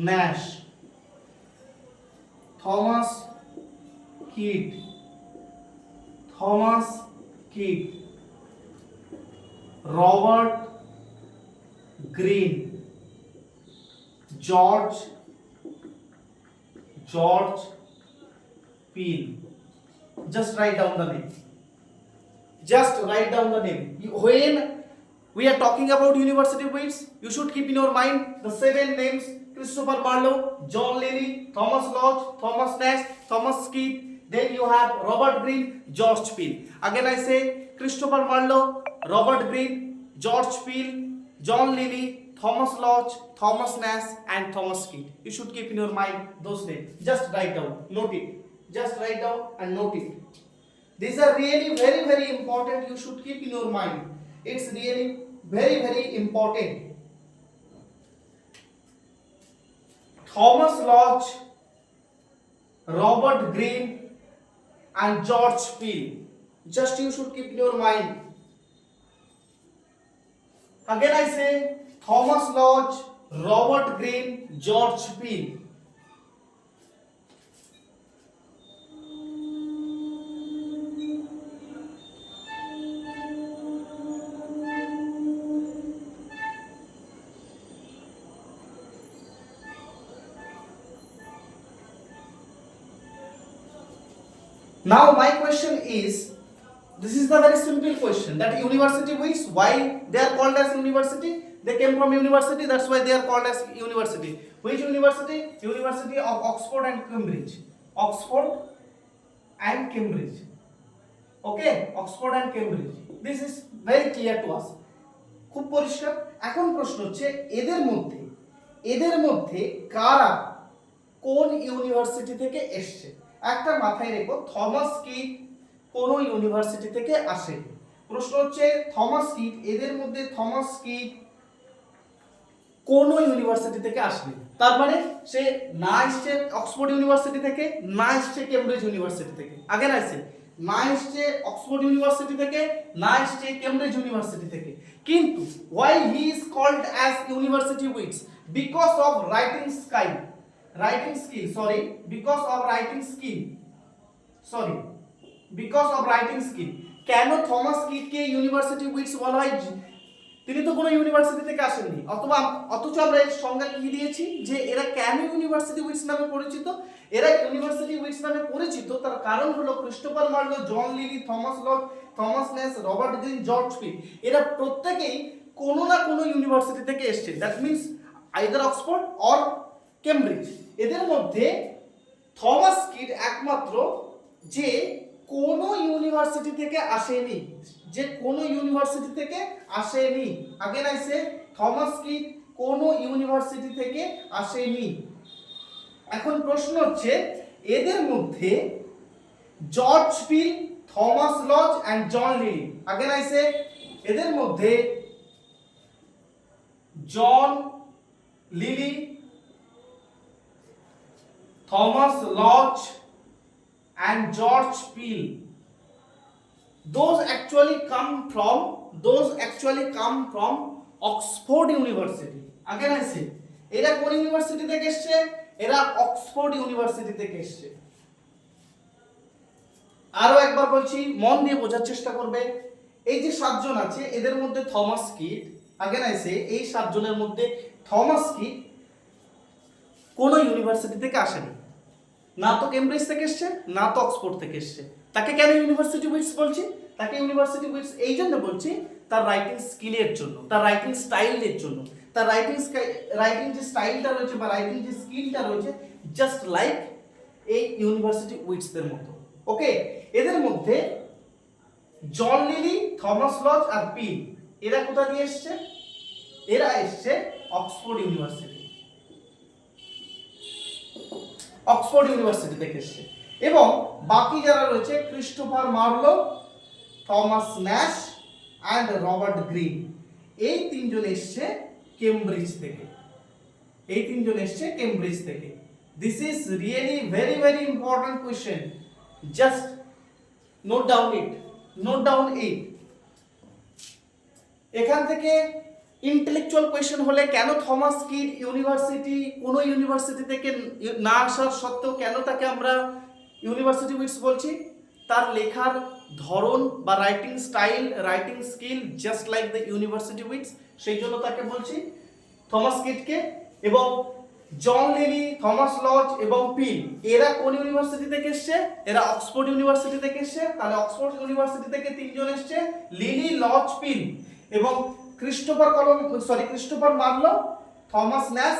A: Nashe, Thomas Kyd, Robert Greene, George Peel. Just write down the name. Just write down the name. When we are talking about university wits, you should keep in your mind the 7 names: Christopher Marlowe, John Lilly, Thomas Lodge, Thomas Nash, Thomas Keith. Then you have Robert Greene, George Peel. Again I say Christopher Marlowe, Robert Greene, George Peel, John Lilly, Thomas Lodge, Thomas Nash and Thomas Keith. You should keep in your mind those names. Just write down, note it. Just write down and note it. These are really very very important. You should keep in your mind. It's really very very important. Thomas Lodge, Robert Greene and George Peel. Just you should keep in your mind. Again I say Thomas Lodge, Robert Greene, George Peel. Now my question is, this is the very simple question, that university wits, why they are called as university? They came from university, that's why they are called as university. Which university? University of Oxford and Cambridge. Oxford and Cambridge. Okay, Oxford and Cambridge. This is very clear to us. খুব পরিষ্কার. এখন প্রশ্ন হচ্ছে এদের মধ্যে কারা কোন university থেকে এসেছে? একটা মাথায় রেখো, থমাস কিড কোন ইউনিভার্সিটি থেকে আসে. প্রশ্ন হচ্ছে থমাস কিড, এদের মধ্যে থমাস কিড কোন ইউনিভার্সিটি থেকে আসবে? তার মানে সে না আসছে অক্সফোর্ড ইউনিভার্সিটি থেকে, না আসছে কেমব্রিজ ইউনিভার্সিটি থেকে. আগে না আসছে, না আসছে অক্সফোর্ড ইউনিভার্সিটি থেকে, না আসছে কেমব্রিজ ইউনিভার্সিটি থেকে. কিন্তু why he is called as university wits? Because of writing skill. কেন থমাস কিডকে ইউনিভার্সিটি উইটস বলা হয়? তিনি তো কোনো ইউনিভার্সিটি থেকে আসেননি, অথচ আমরা এর সংজ্ঞা কি দিয়েছি যে এরা কেন ইউনিভার্সিটি উইটস নামে পরিচিত। এরা ইউনিভার্সিটি উইটস নামে পরিচিত তার কারণ হলো Christopher Marlowe, John Lyly, Thomas Lodge, Thomas Nashe, Robert Greene, George Peele, এরা প্রত্যেকেই কোনো না কোনো ইউনিভার্সিটি থেকে এসেছে। That means either Oxford or Cambridge. এদের মধ্যে থমাস কিড একমাত্র যে কোনো ইউনিভার্সিটি থেকে আসেনি, যে কোনো ইউনিভার্সিটি থেকে আসেনি। Again I say Thomas Kyd কোনো ইউনিভার্সিটি থেকে আসেনি। এখন প্রশ্ন হচ্ছে এদের মধ্যে George Peele, Thomas Lodge and John Lyly, again I say এদের মধ্যে John Lyly, Thomas Lodge and George Peel, those actually come from Oxford University. Again I say এরা কোন ইউনিভার্সিটি থেকে এসেছে? এরা অক্সফোর্ড ইউনিভার্সিটি থেকে এসেছে। আরো একবার বলছি, মন দিয়ে বোঝার চেষ্টা করবে। এই যে সাতজন আছে এদের মধ্যে থমাস কিড, আগেন আই সে এই সাতজনের মধ্যে থমাস কিড কোন ইউনিভার্সিটি থেকে আসেনি, না তো কেমব্রিজ থেকে এসছে না তো অক্সফোর্ড থেকে এসছে। তাকে কেন ইউনিভার্সিটি উইটস বলছি? তাকে ইউনিভার্সিটি উইটস এই জন্য বলছি তার রাইটিং স্কিলের জন্য, তার রাইটিং স্টাইলের জন্য। তার রাইটিং যে স্টাইলটা রয়েছে বা রাইটিং যে স্কিলটা রয়েছে জাস্ট লাইক এই ইউনিভার্সিটি উইটসদের মতো। ওকে, এদের মধ্যে জন লিলি, থমাস লজ আর পিল, এরা কোথা দিয়ে এসছে? এরা এসছে অক্সফোর্ড ইউনিভার্সিটি, অক্সফোর্ড ইউনিভার্সিটি থেকে এসেছে। এবং বাকি যারা রয়েছে Christopher Marlowe, Thomas Nash and Robert green, এই তিনজন এসছে কেমব্রিজ থেকে, এই তিনজন এসছে কেমব্রিজ থেকে। This is really very very important question, just note down ইট। এখান থেকে ইন্টেলেকচুয়াল কোয়েশ্চেন হলে কেন থমাস কিড কোনো ইউনিভার্সিটি থেকে না আসার সত্ত্বেও কেন তাকে আমরা ইউনিভার্সিটি উইটস বলছি? তার লেখার ধরন বা writing style, writing skill just like the university wits, সেই জন্য তাকে বলছি থমাস কিডকে। এবং জন লিলি, থমাস লজ এবং পিল, এরা কোন ইউনিভার্সিটি থেকে এসছে? এরা অক্সফোর্ড ইউনিভার্সিটি থেকে এসছে। তাহলে অক্সফোর্ড ইউনিভার্সিটি থেকে তিনজন এসছে, লিলি, লজ, পিল। এবং ক্রিস্টোফার মার্লো, থমাস ন্যাশ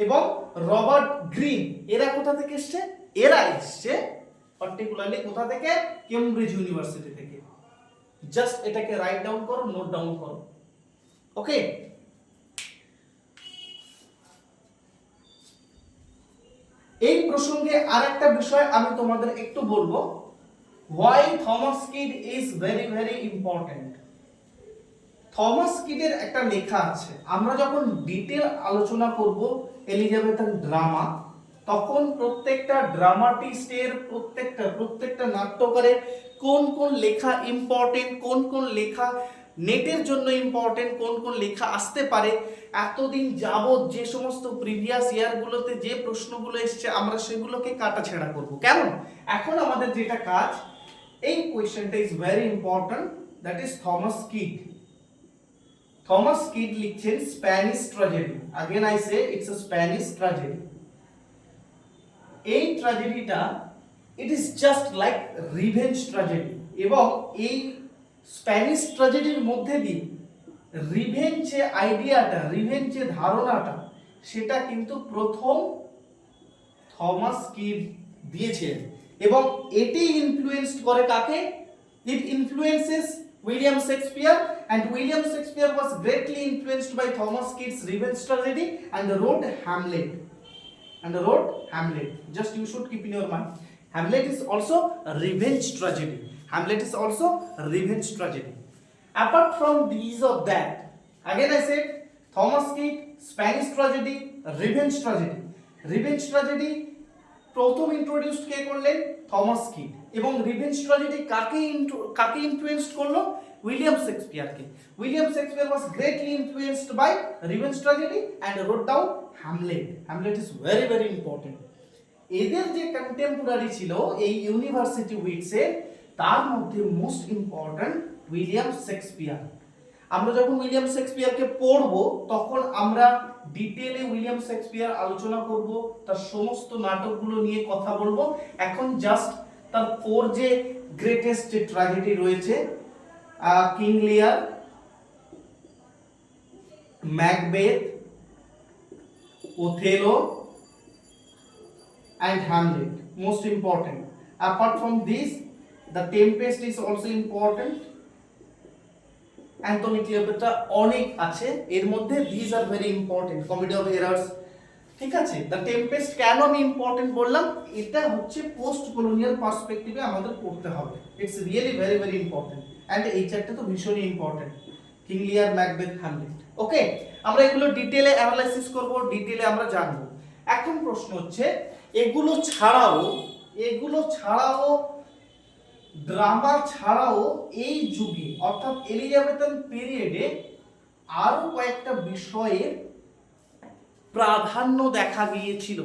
A: এবং রবার্ট গ্রিন, এরা কোথা থেকে এসছে? এরা এসছে পার্টিকুলারলি কোথা থেকে? কেমব্রিজ ইউনিভার্সিটি থেকে। জাস্ট এটাকে রাইট ডাউন করো, নোট ডাউন করো। ওকে, এই প্রসঙ্গে আরেকটা বিষয় আমি তোমাদের একটু বলবো, why Thomas Kyd is very very important. Thomas কিডের একটা লেখা আছে, আমরা যখন ডিটেল আলোচনা করব এলিজাবেথান ড্রামা, তখন প্রত্যেকটা ড্রামাটিস্টের প্রত্যেকটা নাট্যকারের কোন কোন লেখা ইম্পর্টেন্ট, কোন কোন লেখা নেটের জন্য ইম্পর্টেন্ট, কোন কোন লেখা আসতে পারে, এতদিন যাবত যে সমস্ত প্রিভিয়াস ইয়ারগুলোতে যে প্রশ্নগুলো এসছে আমরা সেগুলোকে কাটাছেঁড়া করব। কেমন? এখন আমাদের যেটা কাজ, এই কোয়েশ্চেনটা is very important, that is Thomas Kyd. Thomas Kyd লিখছেন Spanish tragedy. Again I say it's a Spanish tragedy. এই ট্র্যাজেডিটা it is just like revenge tragedy, এবং এই স্প্যানিশ ট্র্যাজেডির মধ্যে দিয়ে রিভেঞ্জ যে আইডিয়াটা, রিভেঞ্জ যে ধারণাটা, সেটা কিন্তু প্রথম থমাস কিড দিয়েছেন। এবং এটি ইনফ্লুয়েন্সড করে কাকে? ইট influences William Shakespeare, and William Shakespeare was greatly influenced by Thomas Kyd's revenge tragedy and wrote Hamlet. Just you should keep in your mind, Hamlet is also a revenge tragedy. Apart from these or that, again I said Thomas Kyd, Spanish tragedy, revenge tragedy প্রথম introduced কে করলেন? থমাস কিড। এবং revenge tragedy কাকে influenced করলো? William শেক্সপিয়ারকে। William Shakespeare was greatly influenced by revenge tragedy and wrote down Hamlet is very very important. এদের যে কন্টেম্পোরারি ছিল এই ইউনিভার্সিটি উইটসে, তার মধ্যে মোস্ট ইম্পর্টেন্ট উইলিয়াম শেক্সপিয়ার। আমরা যখন উইলিয়াম শেক্সপিয়ারকে পড়বো তখন আমরা ডিটেইলে উইলিয়াম শেক্সপিয়ার আলোচনা করব, তার সমস্ত নাটকগুলো নিয়ে কথা বলবো। এখন জাস্ট তার 4 যে গ্রেটেস্ট যে ট্র্যাজেডি রয়েছে, কিং লিয়ার, Macbeth, Othello and Hamlet, most important. Apart from this, The Tempest is also important. Antony Cleopatra অনেক আছে, এর মধ্যে these are very important. Comedy of Errors, ঠিক আছে। দ্য টেম্পেস্ট কেন আমি ইম্পর্টেন্ট বললাম, এটা হচ্ছে পোস্ট কলোনিয়াল পার্সপেক্টিভে আমাদের পড়তে হবে। It's really very very important and এই চ্যাপ্টার তো ভীষণই ইম্পর্টেন্ট, কিং লিয়ার, ম্যাকবেথ, হ্যামলেট। ওকে, আমরা এগুলো ডিটেইলে অ্যানালাইসিস করব, ডিটেইলে আমরা জানবো। এখন প্রশ্ন হচ্ছে এগুলো ছাড়াও ড্রামা ছাড়াও এই যুগে অর্থাৎ এলিজাবেথান পিরিয়ডে আরো কয়েকটা বিষয়ের প্রাধান্য দেখা গিয়েছিল।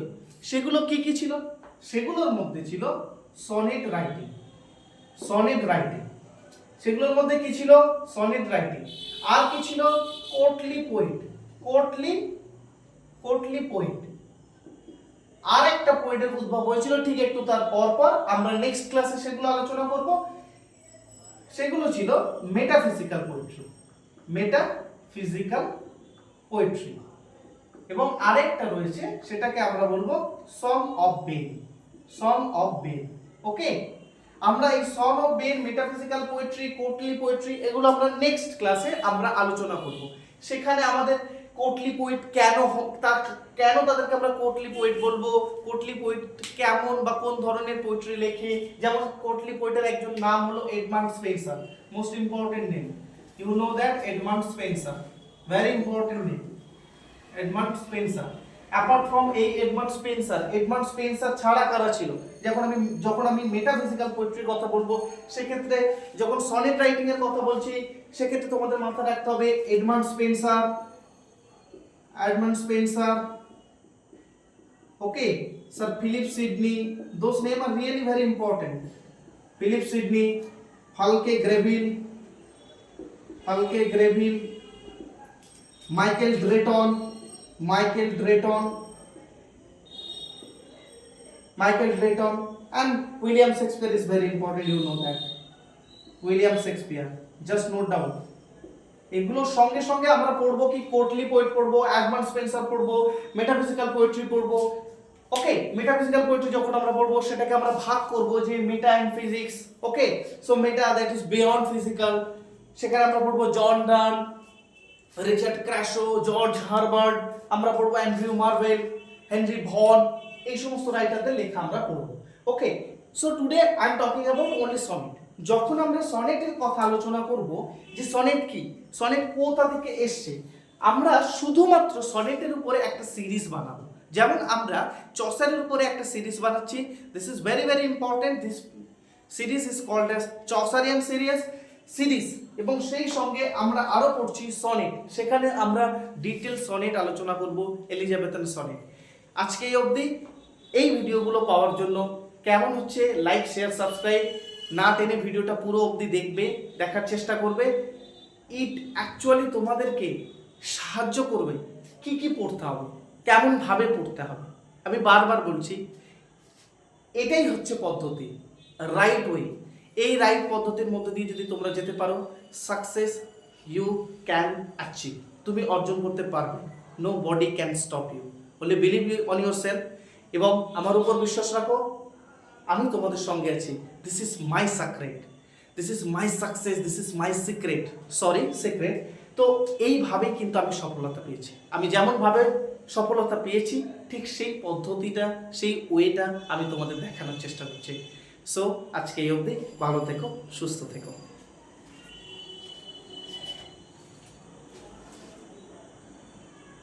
A: সেগুলো কি কি ছিল? সেগুলোর মধ্যে ছিল সনেট রাইটিং। সেগুলোর মধ্যে কি ছিল? Sonnet writing. আর কি ছিল? Courtly poet. আর একটা পোয়েটের উদ্ভব হয়েছিল ঠিক একটু তার পর আমরা নেক্সট ক্লাসে সেগুলো আলোচনা করব। সেগুলো ছিল মেটাফিজিক্যাল পোয়েট্রি। এবং আরেকটা রয়েছে, সেটাকে আমরা বলবো সং অফ বেন। ওকে, আমরা এই song of Ben, metaphysical poetry, courtly poetry, এগুলো আমরা নেক্সট ক্লাসে আমরা আলোচনা করব। সেখানে আমাদের কোর্টলি পোয়েট কেন তাদেরকে আমরা কোর্টলি পোয়েট বলবো, কোর্টলি পোয়েট কেমন বা কোন ধরনের পোয়েট্রি লেখে। যেমন কোর্টলি পোয়েটের একজন নাম হলো Edmund Spenser, most important name, you know that, Edmund Spenser, very important name, Edmund Spenser. Apart from এই এডমান্ড স্পেন্সার ছাড়া কারা ছিল? যখন আমি মেটাফিজিক্যাল পোয়েট্রির কথা বলবো, সেক্ষেত্রে যখন সনেট রাইটিং এর কথা বলছি, সেক্ষেত্রে তোমাদের মাথায় রাখতে হবে Edmund Spencer, okay, Sir Philip Sidney, those names are really very important. Philip Sidney, Fulke Greville, Michael Drayton, and William Shakespeare is very important, you know that. William Shakespeare, just note down. এগুলোর সঙ্গে সঙ্গে আমরা পড়বো কি, courtly poet পড়বো, Edmund Spencer পড়বো, metaphysical poetry পড়বো। ওকে, metaphysical poetry যখন আমরা পড়বো, সেটাকে আমরা ভাগ করবো যে meta and physics. Okay, so meta that is beyond physical, সেখানে আমরা পড়বো John Donne, Richard Crashaw, George Herbert, আমরা পড়বো অ্যান্ড্রিউ মার্ভেল, হেনরি ভন, এই সমস্ত রাইটারদের লেখা আমরা পড়বো। Okay, so today I am talking about only sonnet. যখন আমরা সনেটের কথা আলোচনা করব, যে সনেট কি, সনেট কোথা থেকে এসছে, আমরা শুধুমাত্র সনেটের উপরে একটা সিরিজ বানাবো। যেমন আমরা চসারের উপরে একটা সিরিজ বানাচ্ছি, this is very very important, this series is called as Chaucerian series. এবং সেই সঙ্গে আমরা আরো পড়ছি সনেট, সেখানে আমরা ডিটেল সনেট আলোচনা করব, এলিজাবেথান সনেট। আজকে এই অবধি। এই ভিডিওগুলো পাওয়ার জন্য কেমন হচ্ছে, লাইক, শেয়ার, সাবস্ক্রাইব না টেনে ভিডিওটা পুরো অবধি দেখার চেষ্টা করবে। ইট অ্যাকচুয়ালি তোমাদেরকে সাহায্য করবে কি কি পড়তে হবে, কেমন ভাবে পড়তে হবে। আমি বারবার বলছি, এটাই হচ্ছে পদ্ধতি, রাইট ওয়ে। এই রাইট পদ্ধতির মধ্যে দিয়ে যদি তোমরা যেতে পারো, সাকসেস ইউ ক্যান অ্যাচিভ, তুমি অর্জন করতে পারবে। Nobody can stop you, বলে বিলিভ অন ইউর সেলফ, এবং আমার উপর বিশ্বাস রাখো, আমি তোমাদের সঙ্গে আছি। This is my secret, this is my success, this is my secret, secret. তো এইভাবেই কিন্তু আমি সফলতা পেয়েছি। আমি যেমনভাবে সফলতা পেয়েছি, ঠিক সেই পদ্ধতিটা, সেই ওয়েটা আমি তোমাদের দেখানোর চেষ্টা করছি। সো আজকে এই অবধি, ভালো থেকো, সুস্থ থেকো।